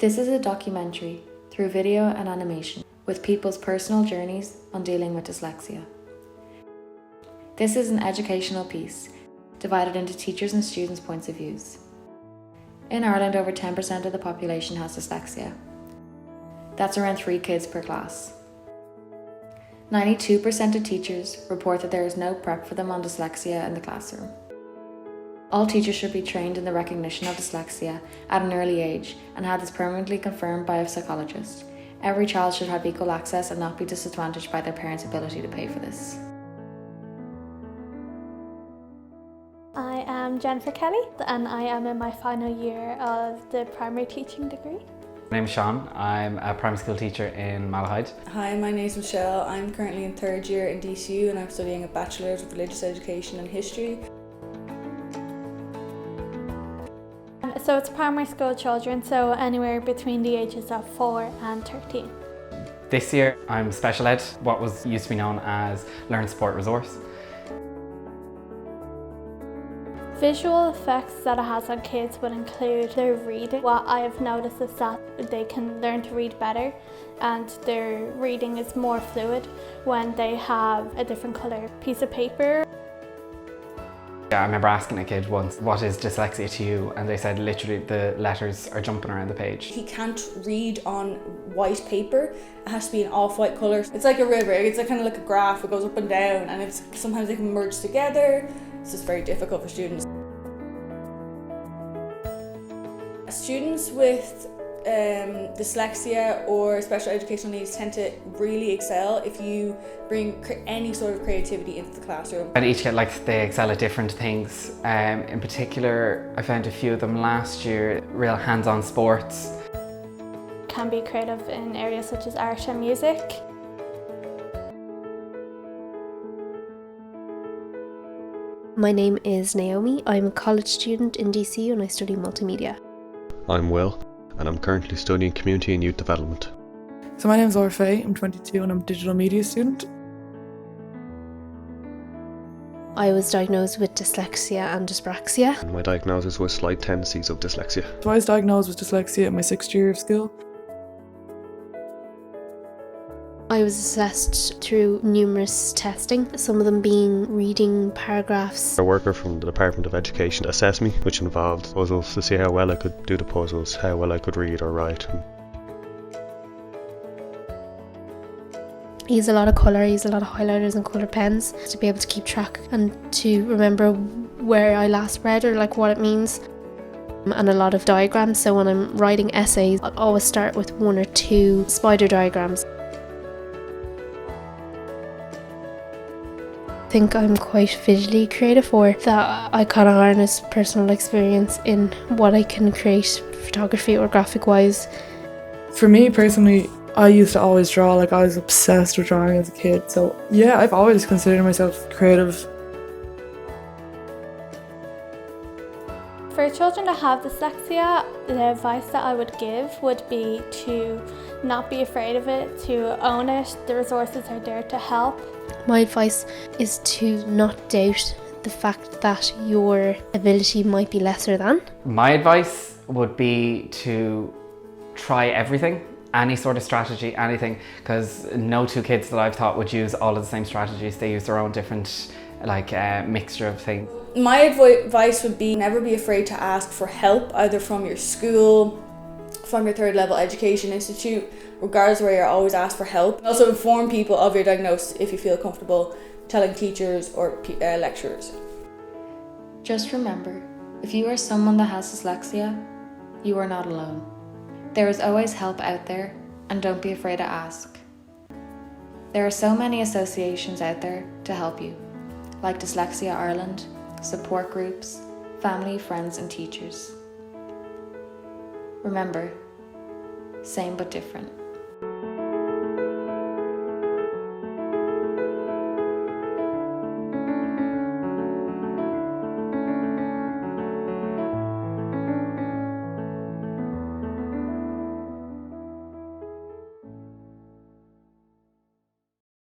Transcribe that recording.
This is a documentary through video and animation with people's personal journeys on dealing with dyslexia. This is an educational piece divided into teachers' and students' points of views. In Ireland, over 10% of the population has dyslexia. That's around 3 kids per class. 92% of teachers report that there is no prep for them on dyslexia in the classroom. All teachers should be trained in the recognition of dyslexia at an early age and have this permanently confirmed by a psychologist. Every child should have equal access and not be disadvantaged by their parents' ability to pay for this. I am Jennifer Kelly and I am in my final year of the primary teaching degree. My name is Sean. I'm a primary school teacher in Malahide. Hi, my name is Michelle. I'm currently in 3rd year in DCU and I'm studying a Bachelor's of Religious Education and History. So it's primary school children, so anywhere between the ages of 4 and 13. This year I'm special ed, what was used to be known as Learn Support Resource. Visual effects that it has on kids would include their reading. What I have noticed is that they can learn to read better and their reading is more fluid when they have a different colour piece of paper. I remember asking a kid once, what is dyslexia to you? And they said literally the letters are jumping around the page. He can't read on white paper. It has to be an off-white colour. It's like a river. It's like kind of like a graph. It goes up and down and sometimes they can merge together. It's just very difficult for students. Students with dyslexia or special educational needs tend to really excel if you bring any sort of creativity into the classroom. And each kid, they excel at different things. In particular, I found a few of them last year, real hands-on sports. Can be creative in areas such as art and music. My name is Naomi. I'm a college student in DCU and I study multimedia. I'm Will, and I'm currently studying Community and Youth Development. So my name is Laura Faye, I'm 22 and I'm a digital media student. I was diagnosed with dyslexia and dyspraxia. And my diagnosis was slight tendencies of dyslexia. So I was diagnosed with dyslexia in my 6th year of school. I was assessed through numerous testing, some of them being reading paragraphs. A worker from the Department of Education assessed me, which involved puzzles to see how well I could do the puzzles, how well I could read or write. I use a lot of colour, I use a lot of highlighters and colour pens to be able to keep track and to remember where I last read or what it means. And a lot of diagrams, so when I'm writing essays, I'll always start with 1 or 2 spider diagrams. I think I'm quite visually creative, or that I kind of harness personal experience in what I can create photography or graphic wise. For me personally, I used to always draw, I was obsessed with drawing as a kid, so yeah, I've always considered myself creative. For children that have dyslexia, the advice that I would give would be to not be afraid of it, to own it. The resources are there to help. My advice is to not doubt the fact that your ability might be lesser than. My advice would be to try everything, any sort of strategy, anything, because no 2 kids that I've taught would use all of the same strategies. They use their own different mixture of things. My advice would be never be afraid to ask for help, either from your school, from your 3rd level education institute, regardless of where you're, always ask for help. Also inform people of your diagnosis if you feel comfortable telling teachers or lecturers. Just remember, if you are someone that has dyslexia, you are not alone. There is always help out there, and don't be afraid to ask. There are so many associations out there to help you, like Dyslexia Ireland, support groups, family, friends and teachers. Remember, same but different.